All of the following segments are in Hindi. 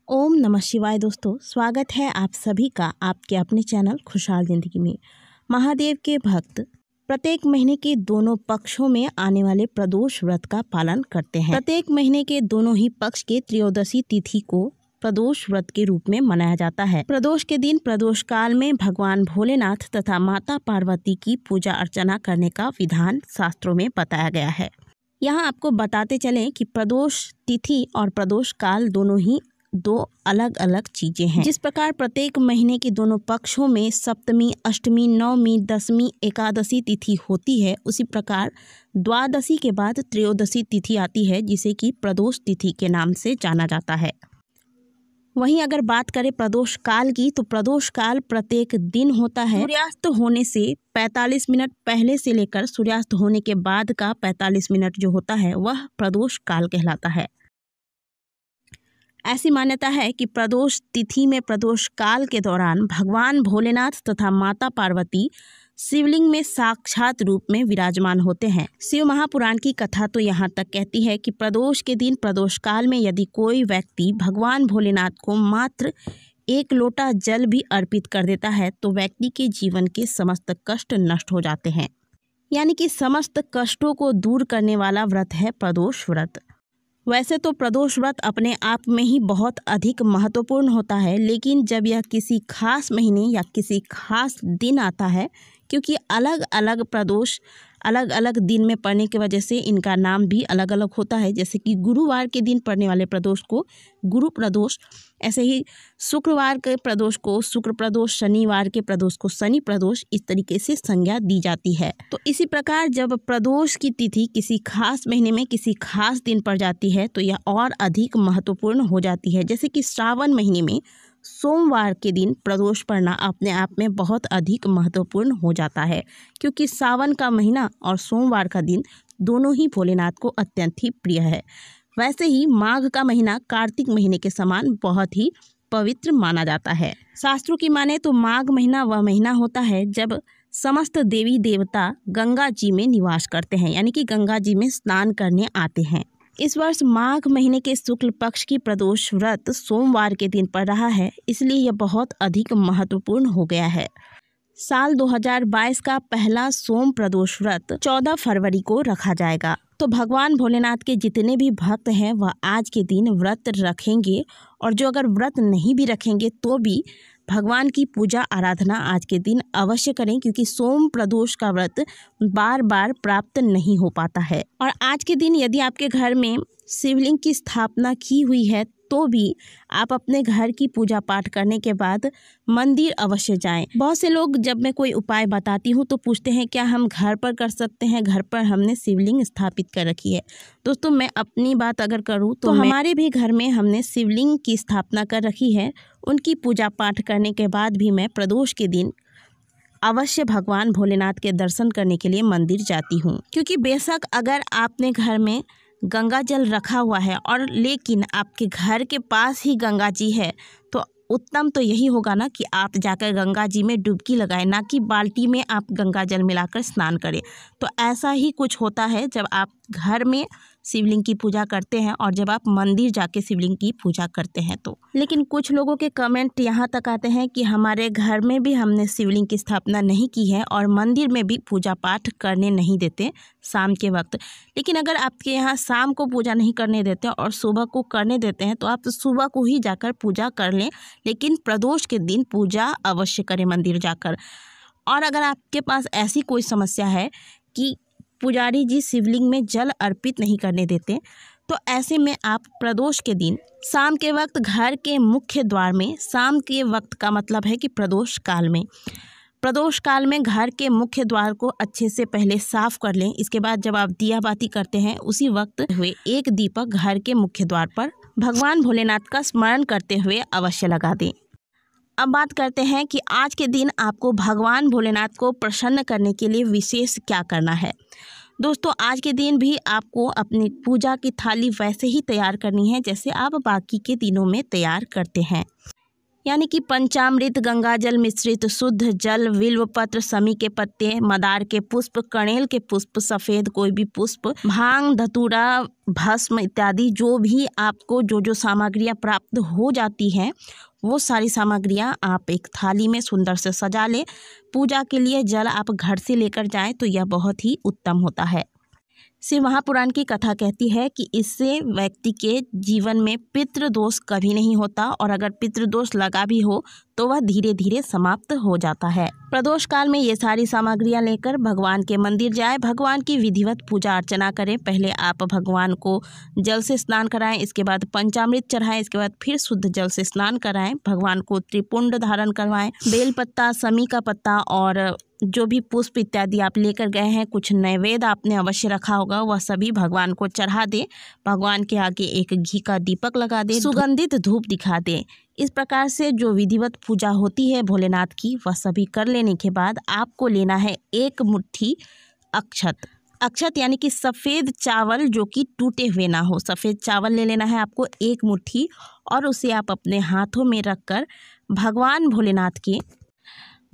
ओम नमः शिवाय। दोस्तों, स्वागत है आप सभी का आपके अपने चैनल खुशहाल ज़िंदगी में। महादेव के भक्त प्रत्येक महीने के दोनों पक्षों में आने वाले प्रदोष व्रत का पालन करते हैं। प्रत्येक महीने के दोनों ही पक्ष के त्रयोदशी तिथि को प्रदोष व्रत के रूप में मनाया जाता है। प्रदोष के दिन प्रदोष काल में भगवान भोलेनाथ तथा माता पार्वती की पूजा अर्चना करने का विधान शास्त्रों में बताया गया है। यहाँ आपको बताते चलें कि प्रदोष तिथि और प्रदोष काल दोनों ही दो अलग अलग चीजें हैं। जिस प्रकार प्रत्येक महीने के दोनों पक्षों में सप्तमी, अष्टमी, नवमी, दशमी, एकादशी तिथि होती है, उसी प्रकार द्वादशी के बाद त्रयोदशी तिथि आती है, जिसे कि प्रदोष तिथि के नाम से जाना जाता है। वहीं अगर बात करें प्रदोष काल की, तो प्रदोष काल प्रत्येक दिन होता है। सूर्यास्त होने से 45 मिनट पहले से लेकर सूर्यास्त होने के बाद का 45 मिनट जो होता है वह प्रदोष काल कहलाता है। ऐसी मान्यता है कि प्रदोष तिथि में प्रदोष काल के दौरान भगवान भोलेनाथ तथा माता पार्वती शिवलिंग में साक्षात रूप में विराजमान होते हैं। शिव महापुराण की कथा तो यहाँ तक कहती है कि प्रदोष के दिन प्रदोष काल में यदि कोई व्यक्ति भगवान भोलेनाथ को मात्र 1 लोटा जल भी अर्पित कर देता है तो व्यक्ति के जीवन के समस्त कष्ट नष्ट हो जाते हैं। यानी कि समस्त कष्टों को दूर करने वाला व्रत है प्रदोष व्रत। वैसे तो प्रदोष व्रत अपने आप में ही बहुत अधिक महत्वपूर्ण होता है, लेकिन जब यह किसी खास महीने या किसी खास दिन आता है, क्योंकि अलग अलग प्रदोष अलग अलग दिन में पड़ने की वजह से इनका नाम भी अलग अलग होता है। जैसे कि गुरुवार के दिन पड़ने वाले प्रदोष को गुरु प्रदोष, ऐसे ही शुक्रवार के प्रदोष को शुक्र प्रदोष, शनिवार के प्रदोष को शनि प्रदोष, इस तरीके से संज्ञा दी जाती है। तो इसी प्रकार जब प्रदोष की तिथि किसी खास महीने में किसी खास दिन पड़ जाती है तो यह और अधिक महत्वपूर्ण हो जाती है। जैसे कि श्रावण महीने में सोमवार के दिन प्रदोष पड़ना अपने आप में बहुत अधिक महत्वपूर्ण हो जाता है, क्योंकि सावन का महीना और सोमवार का दिन दोनों ही भोलेनाथ को अत्यंत ही प्रिय है। वैसे ही माघ का महीना कार्तिक महीने के समान बहुत ही पवित्र माना जाता है। शास्त्रों की माने तो माघ महीना वह महीना होता है जब समस्त देवी देवता गंगा जी में निवास करते हैं, यानी कि गंगा जी में स्नान करने आते हैं। इस वर्ष माघ महीने के शुक्ल पक्ष की प्रदोष व्रत सोमवार के दिन पड़ रहा है, इसलिए यह बहुत अधिक महत्वपूर्ण हो गया है। साल 2022 का पहला सोम प्रदोष व्रत 14 फरवरी को रखा जाएगा। तो भगवान भोलेनाथ के जितने भी भक्त हैं वह आज के दिन व्रत रखेंगे, और जो अगर व्रत नहीं भी रखेंगे तो भी भगवान की पूजा आराधना आज के दिन अवश्य करें, क्योंकि सोम प्रदोष का व्रत बार बार प्राप्त नहीं हो पाता है। और आज के दिन यदि आपके घर में शिवलिंग की स्थापना की हुई है तो भी आप अपने घर की पूजा पाठ करने के बाद मंदिर अवश्य जाएं। बहुत से लोग जब मैं कोई उपाय बताती हूँ तो पूछते हैं क्या हम घर पर कर सकते हैं, घर पर हमने शिवलिंग स्थापित कर रखी है। दोस्तों, मैं अपनी बात अगर करूँ तो हमारे भी घर में हमने शिवलिंग की स्थापना कर रखी है। उनकी पूजा पाठ करने के बाद भी मैं प्रदोष के दिन अवश्य भगवान भोलेनाथ के दर्शन करने के लिए मंदिर जाती हूँ, क्योंकि बेशक अगर आपने घर में गंगा जल रखा हुआ है और लेकिन आपके घर के पास ही गंगा जी है, तो उत्तम तो यही होगा ना कि आप जाकर गंगा जी में डुबकी लगाएं, ना कि बाल्टी में आप गंगा जल मिलाकर स्नान करें। तो ऐसा ही कुछ होता है जब आप घर में शिवलिंग की पूजा करते हैं और जब आप मंदिर जाके शिवलिंग की पूजा करते हैं तो। लेकिन कुछ लोगों के कमेंट यहाँ तक आते हैं कि हमारे घर में भी हमने शिवलिंग की स्थापना नहीं की है और मंदिर में भी पूजा पाठ करने नहीं देते शाम के वक्त। लेकिन अगर आपके यहाँ शाम को पूजा नहीं करने देते और सुबह को करने देते हैं तो आप तो सुबह को ही जाकर पूजा कर लें, लेकिन प्रदोष के दिन पूजा अवश्य करें मंदिर जाकर। और अगर आपके पास ऐसी कोई समस्या है कि पुजारी जी शिवलिंग में जल अर्पित नहीं करने देते, तो ऐसे में आप प्रदोष के दिन शाम के वक्त घर के मुख्य द्वार में, शाम के वक्त का मतलब है कि प्रदोष काल में घर के मुख्य द्वार को अच्छे से पहले साफ कर लें। इसके बाद जब आप दिया बाती करते हैं उसी वक्त हुए एक दीपक घर के मुख्य द्वार पर भगवान भोलेनाथ का स्मरण करते हुए अवश्य लगा दें। अब बात करते हैं कि आज के दिन आपको भगवान भोलेनाथ को प्रसन्न करने के लिए विशेष क्या करना है। दोस्तों, आज के दिन भी आपको अपनी पूजा की थाली वैसे ही तैयार करनी है जैसे आप बाकी के दिनों में तैयार करते हैं। यानी कि पंचामृत, गंगाजल मिश्रित शुद्ध जल, बिल्वपत्र, समी के पत्ते, मदार के पुष्प, कणेल के पुष्प, सफ़ेद कोई भी पुष्प, भांग, धतूरा, भस्म इत्यादि जो भी आपको जो सामग्रियां प्राप्त हो जाती हैं वो सारी सामग्रियां आप एक थाली में सुंदर से सजा लें। पूजा के लिए जल आप घर से लेकर जाएं तो यह बहुत ही उत्तम होता है। शिव महापुराण की कथा कहती है कि इससे व्यक्ति के जीवन में पितृदोष कभी नहीं होता और अगर पितृदोष लगा भी हो तो वह धीरे धीरे समाप्त हो जाता है। प्रदोष काल में ये सारी सामग्रियां लेकर भगवान के मंदिर जाए, भगवान की विधिवत पूजा अर्चना करें। पहले आप भगवान को जल से स्नान कराएं, इसके बाद पंचामृत चढ़ाएं, इसके बाद फिर शुद्ध जल से स्नान कराएं, भगवान को त्रिपुंड धारण करवाएं, बेलपत्ता, समी का पत्ता और जो भी पुष्प इत्यादि आप लेकर गए हैं, कुछ नैवेद्य आपने अवश्य रखा होगा, वह सभी भगवान को चढ़ा दें। भगवान के आगे एक घी का दीपक लगा दें, सुगंधित धूप दिखा दें। इस प्रकार से जो विधिवत पूजा होती है भोलेनाथ की वह सभी कर लेने के बाद आपको लेना है एक मुट्ठी अक्षत। अक्षत यानी कि सफ़ेद चावल जो कि टूटे हुए ना हो, सफ़ेद चावल ले लेना है आपको एक मुट्ठी और उसे आप अपने हाथों में रखकर भगवान भोलेनाथ के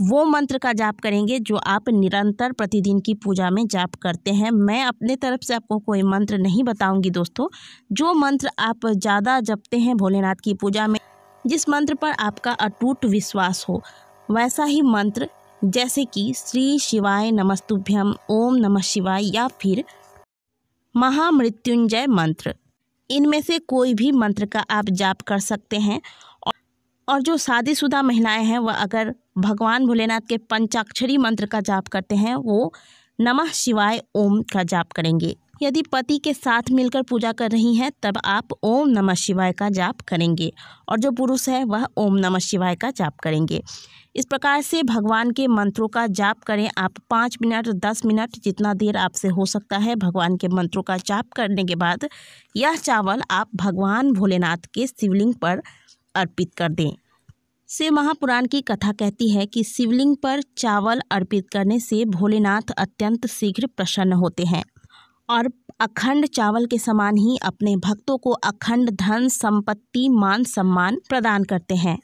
वो मंत्र का जाप करेंगे जो आप निरंतर प्रतिदिन की पूजा में जाप करते हैं। मैं अपने तरफ से आपको कोई मंत्र नहीं बताऊंगी दोस्तों। जो मंत्र आप ज़्यादा जपते हैं भोलेनाथ की पूजा में, जिस मंत्र पर आपका अटूट विश्वास हो, वैसा ही मंत्र जैसे कि श्री शिवाय नमस्तुभ्यम, ओम नमः शिवाय या फिर महामृत्युंजय मंत्र, इनमें से कोई भी मंत्र का आप जाप कर सकते हैं। और जो शादीशुदा महिलाएं हैं वह अगर भगवान भोलेनाथ के पंचाक्षरी मंत्र का जाप करते हैं वो नमः शिवाय ओम का जाप करेंगे। यदि पति के साथ मिलकर पूजा कर रही हैं तब आप ओम नमः शिवाय का जाप करेंगे और जो पुरुष है वह ओम नमः शिवाय का जाप करेंगे। इस प्रकार से भगवान के मंत्रों का जाप करें आप 5 मिनट 10 मिनट जितना देर आपसे हो सकता है। भगवान के मंत्रों का जाप करने के बाद यह चावल आप भगवान भोलेनाथ के शिवलिंग पर अर्पित कर दें। शिव महापुराण की कथा कहती है कि शिवलिंग पर चावल अर्पित करने से भोलेनाथ अत्यंत शीघ्र प्रसन्न होते हैं और अखंड चावल के समान ही अपने भक्तों को अखंड धन संपत्ति मान सम्मान प्रदान करते हैं।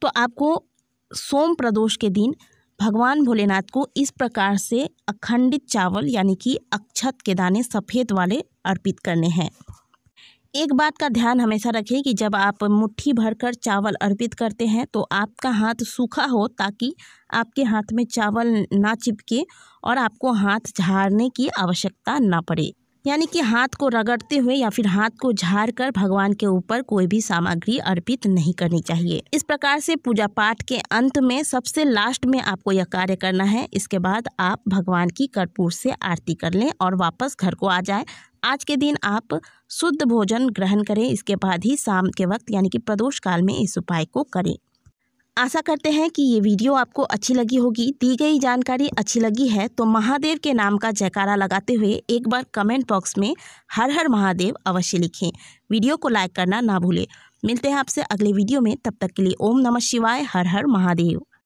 तो आपको सोम प्रदोष के दिन भगवान भोलेनाथ को इस प्रकार से अखंडित चावल यानी कि अक्षत के दाने सफ़ेद वाले अर्पित करने हैं। एक बात का ध्यान हमेशा रखें कि जब आप मुट्ठी भरकर चावल अर्पित करते हैं तो आपका हाथ सूखा हो ताकि आपके हाथ में चावल ना चिपके और आपको हाथ झाड़ने की आवश्यकता ना पड़े। यानी कि हाथ को रगड़ते हुए या फिर हाथ को झाड़कर भगवान के ऊपर कोई भी सामग्री अर्पित नहीं करनी चाहिए। इस प्रकार से पूजा पाठ के अंत में सबसे लास्ट में आपको यह कार्य करना है। इसके बाद आप भगवान की कर्पूर से आरती कर लें और वापस घर को आ जाएं। आज के दिन आप शुद्ध भोजन ग्रहण करें, इसके बाद ही शाम के वक्त यानी कि प्रदोष काल में इस उपाय को करें। आशा करते हैं कि ये वीडियो आपको अच्छी लगी होगी। दी गई जानकारी अच्छी लगी है तो महादेव के नाम का जयकारा लगाते हुए एक बार कमेंट बॉक्स में हर हर महादेव अवश्य लिखें। वीडियो को लाइक करना ना भूलें। मिलते हैं आपसे अगले वीडियो में, तब तक के लिए ओम नमः शिवाय, हर हर महादेव।